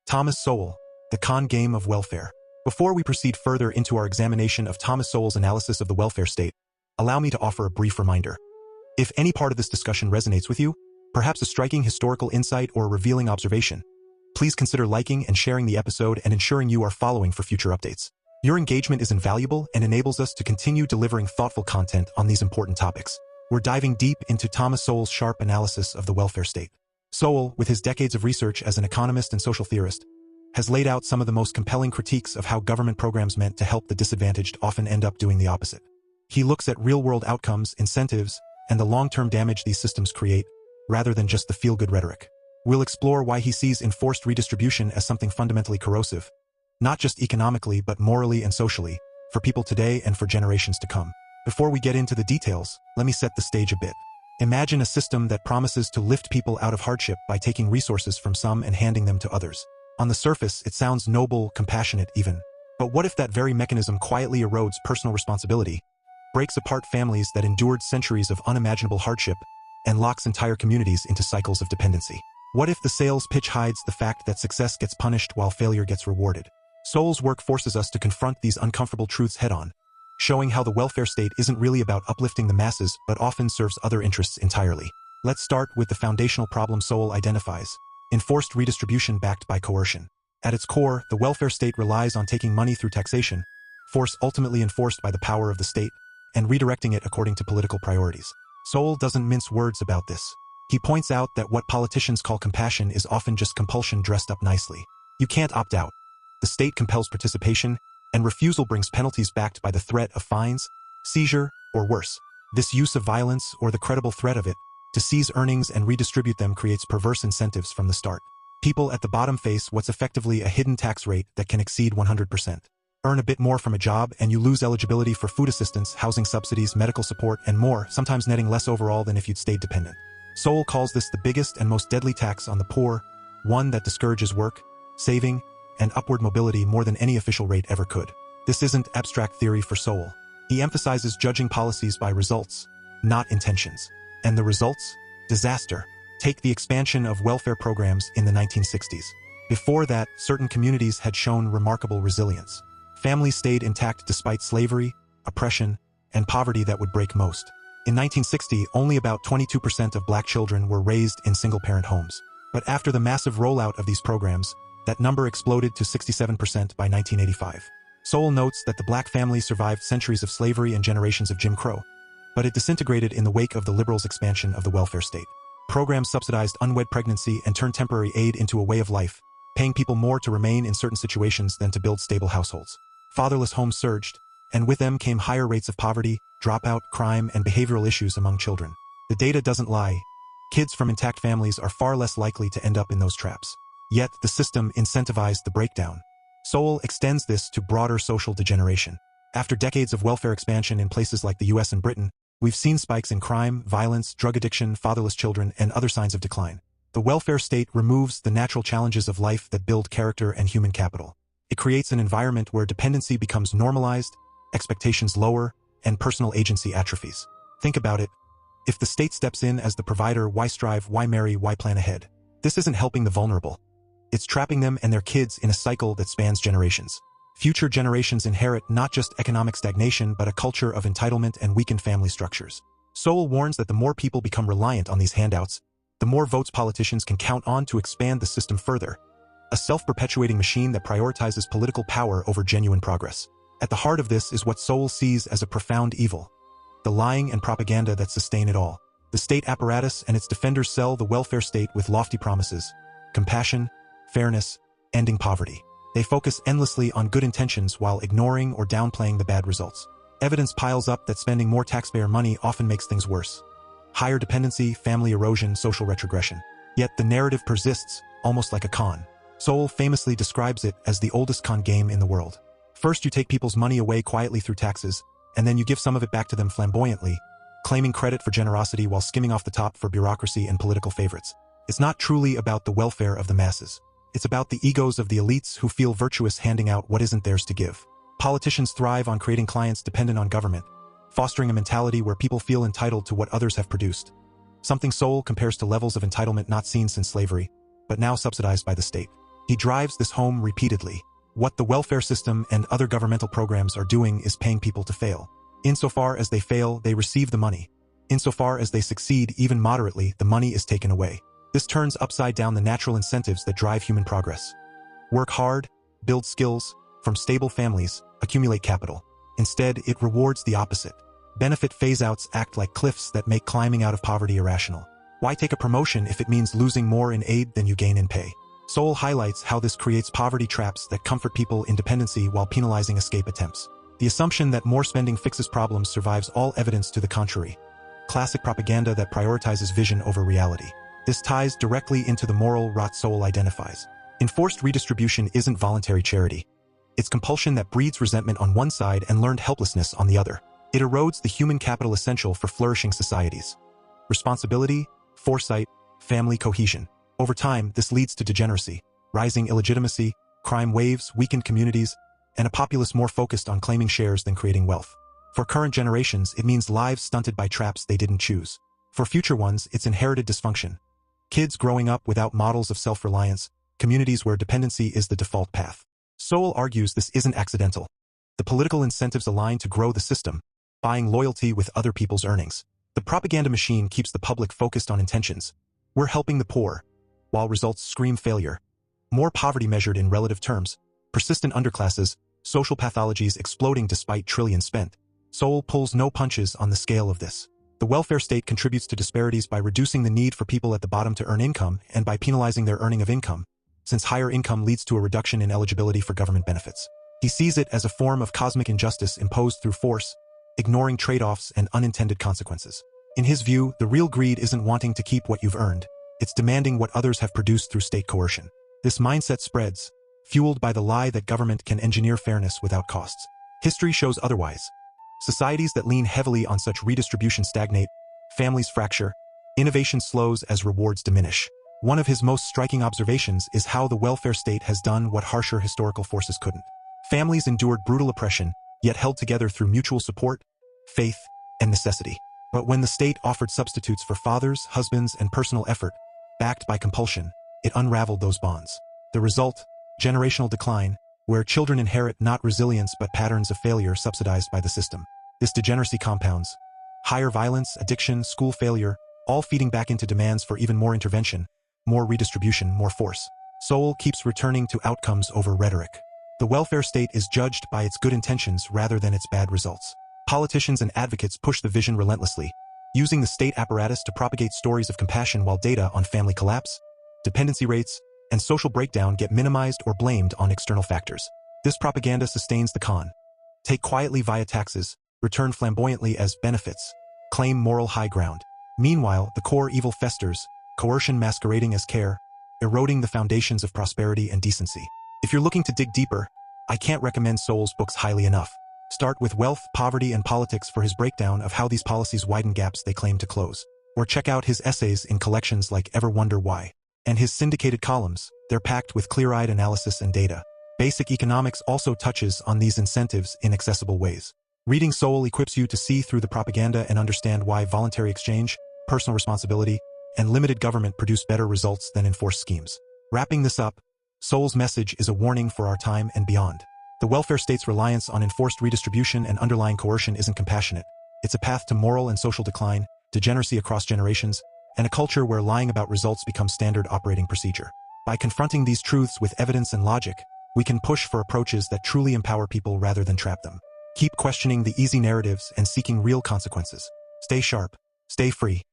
Thomas Sowell, The Con Game of Welfare. Before we proceed further into our examination of Thomas Sowell's analysis of the welfare state, allow me to offer a brief reminder. If any part of this discussion resonates with you, perhaps a striking historical insight or a revealing observation, please consider liking and sharing the episode and ensuring you are following for future updates. Your engagement is invaluable and enables us to continue delivering thoughtful content on these important topics. We're diving deep into Thomas Sowell's sharp analysis of the welfare state. Sowell, with his decades of research as an economist and social theorist, has laid out some of the most compelling critiques of how government programs meant to help the disadvantaged often end up doing the opposite. He looks at real-world outcomes, incentives, and the long-term damage these systems create, rather than just the feel-good rhetoric. We'll explore why he sees enforced redistribution as something fundamentally corrosive, not just economically but morally and socially, for people today and for generations to come. Before we get into the details, let me set the stage a bit. Imagine a system that promises to lift people out of hardship by taking resources from some and handing them to others. On the surface, it sounds noble, compassionate even. But what if that very mechanism quietly erodes personal responsibility, breaks apart families that endured centuries of unimaginable hardship, and locks entire communities into cycles of dependency? What if the sales pitch hides the fact that success gets punished while failure gets rewarded? Sowell's work forces us to confront these uncomfortable truths head-on, showing how the welfare state isn't really about uplifting the masses but often serves other interests entirely. Let's start with the foundational problem Sowell identifies: enforced redistribution backed by coercion. At its core, the welfare state relies on taking money through taxation, force ultimately enforced by the power of the state, and redirecting it according to political priorities. Sowell doesn't mince words about this. He points out that what politicians call compassion is often just compulsion dressed up nicely. You can't opt out. The state compels participation, and refusal brings penalties backed by the threat of fines, seizure, or worse. This use of violence, or the credible threat of it, to seize earnings and redistribute them creates perverse incentives from the start. People at the bottom face what's effectively a hidden tax rate that can exceed 100%. Earn a bit more from a job and you lose eligibility for food assistance, housing subsidies, medical support, and more, sometimes netting less overall than if you'd stayed dependent. Sowell calls this the biggest and most deadly tax on the poor, one that discourages work, saving, and upward mobility more than any official rate ever could. This isn't abstract theory for Sowell. He emphasizes judging policies by results, not intentions. And the results? Disaster. Take the expansion of welfare programs in the 1960s. Before that, certain communities had shown remarkable resilience. Families stayed intact despite slavery, oppression, and poverty that would break most. In 1960, only about 22% of black children were raised in single-parent homes. But after the massive rollout of these programs, that number exploded to 67% by 1985. Sowell notes that the black family survived centuries of slavery and generations of Jim Crow, but it disintegrated in the wake of the liberals' expansion of the welfare state. Programs subsidized unwed pregnancy and turned temporary aid into a way of life, paying people more to remain in certain situations than to build stable households. Fatherless homes surged, and with them came higher rates of poverty, dropout, crime, and behavioral issues among children. The data doesn't lie. Kids from intact families are far less likely to end up in those traps. Yet, the system incentivized the breakdown. Sowell extends this to broader social degeneration. After decades of welfare expansion in places like the US and Britain, we've seen spikes in crime, violence, drug addiction, fatherless children, and other signs of decline. The welfare state removes the natural challenges of life that build character and human capital. It creates an environment where dependency becomes normalized, expectations lower, and personal agency atrophies. Think about it. If the state steps in as the provider, why strive, why marry, why plan ahead? This isn't helping the vulnerable. It's trapping them and their kids in a cycle that spans generations. Future generations inherit not just economic stagnation but a culture of entitlement and weakened family structures. Sowell warns that the more people become reliant on these handouts, the more votes politicians can count on to expand the system further. A self-perpetuating machine that prioritizes political power over genuine progress. At the heart of this is what Sowell sees as a profound evil: the lying and propaganda that sustain it all. The state apparatus and its defenders sell the welfare state with lofty promises: compassion, fairness, ending poverty. They focus endlessly on good intentions while ignoring or downplaying the bad results. Evidence piles up that spending more taxpayer money often makes things worse. Higher dependency, family erosion, social retrogression. Yet the narrative persists, almost like a con. Sowell famously describes it as the oldest con game in the world. First you take people's money away quietly through taxes, and then you give some of it back to them flamboyantly, claiming credit for generosity while skimming off the top for bureaucracy and political favorites. It's not truly about the welfare of the masses. It's about the egos of the elites who feel virtuous handing out what isn't theirs to give. Politicians thrive on creating clients dependent on government, fostering a mentality where people feel entitled to what others have produced. Something Sowell compares to levels of entitlement not seen since slavery, but now subsidized by the state. He drives this home repeatedly. What the welfare system and other governmental programs are doing is paying people to fail. Insofar as they fail, they receive the money. Insofar as they succeed, even moderately, the money is taken away. This turns upside down the natural incentives that drive human progress. Work hard, build skills, from stable families, accumulate capital. Instead, it rewards the opposite. Benefit phase-outs act like cliffs that make climbing out of poverty irrational. Why take a promotion if it means losing more in aid than you gain in pay? Sowell highlights how this creates poverty traps that comfort people in dependency while penalizing escape attempts. The assumption that more spending fixes problems survives all evidence to the contrary. Classic propaganda that prioritizes vision over reality. This ties directly into the moral rot Sowell identifies. Enforced redistribution isn't voluntary charity. It's compulsion that breeds resentment on one side and learned helplessness on the other. It erodes the human capital essential for flourishing societies. Responsibility, foresight, family cohesion. Over time, this leads to degeneracy, rising illegitimacy, crime waves, weakened communities, and a populace more focused on claiming shares than creating wealth. For current generations, it means lives stunted by traps they didn't choose. For future ones, it's inherited dysfunction. Kids growing up without models of self-reliance, communities where dependency is the default path. Sowell argues this isn't accidental. The political incentives align to grow the system, buying loyalty with other people's earnings. The propaganda machine keeps the public focused on intentions. We're helping the poor, while results scream failure. More poverty measured in relative terms, persistent underclasses, social pathologies exploding despite trillions spent. Sowell pulls no punches on the scale of this. The welfare state contributes to disparities by reducing the need for people at the bottom to earn income and by penalizing their earning of income, since higher income leads to a reduction in eligibility for government benefits. He sees it as a form of cosmic injustice imposed through force, ignoring trade-offs and unintended consequences. In his view, the real greed isn't wanting to keep what you've earned. It's demanding what others have produced through state coercion. This mindset spreads, fueled by the lie that government can engineer fairness without costs. History shows otherwise. Societies that lean heavily on such redistribution stagnate, families fracture, innovation slows as rewards diminish. One of his most striking observations is how the welfare state has done what harsher historical forces couldn't. Families endured brutal oppression, yet held together through mutual support, faith, and necessity. But when the state offered substitutes for fathers, husbands, and personal effort, backed by compulsion, it unraveled those bonds. The result, generational decline, where children inherit not resilience but patterns of failure subsidized by the system. This degeneracy compounds. Higher violence, addiction, school failure, all feeding back into demands for even more intervention, more redistribution, more force. Sowell keeps returning to outcomes over rhetoric. The welfare state is judged by its good intentions rather than its bad results. Politicians and advocates push the vision relentlessly, using the state apparatus to propagate stories of compassion while data on family collapse, dependency rates, and social breakdown get minimized or blamed on external factors. This propaganda sustains the con. Take quietly via taxes, return flamboyantly as benefits, claim moral high ground. Meanwhile, the core evil festers, coercion masquerading as care, eroding the foundations of prosperity and decency. If you're looking to dig deeper, I can't recommend Sowell's books highly enough. Start with Wealth, Poverty, and Politics for his breakdown of how these policies widen gaps they claim to close. Or check out his essays in collections like Ever Wonder Why? And his syndicated columns, they're packed with clear-eyed analysis and data. Basic economics also touches on these incentives in accessible ways. Reading Sowell equips you to see through the propaganda and understand why voluntary exchange, personal responsibility, and limited government produce better results than enforced schemes. Wrapping this up, Sowell's message is a warning for our time and beyond. The welfare state's reliance on enforced redistribution and underlying coercion isn't compassionate. It's a path to moral and social decline, degeneracy across generations, and a culture where lying about results becomes standard operating procedure. By confronting these truths with evidence and logic, we can push for approaches that truly empower people rather than trap them. Keep questioning the easy narratives and seeking real consequences. Stay sharp, stay free,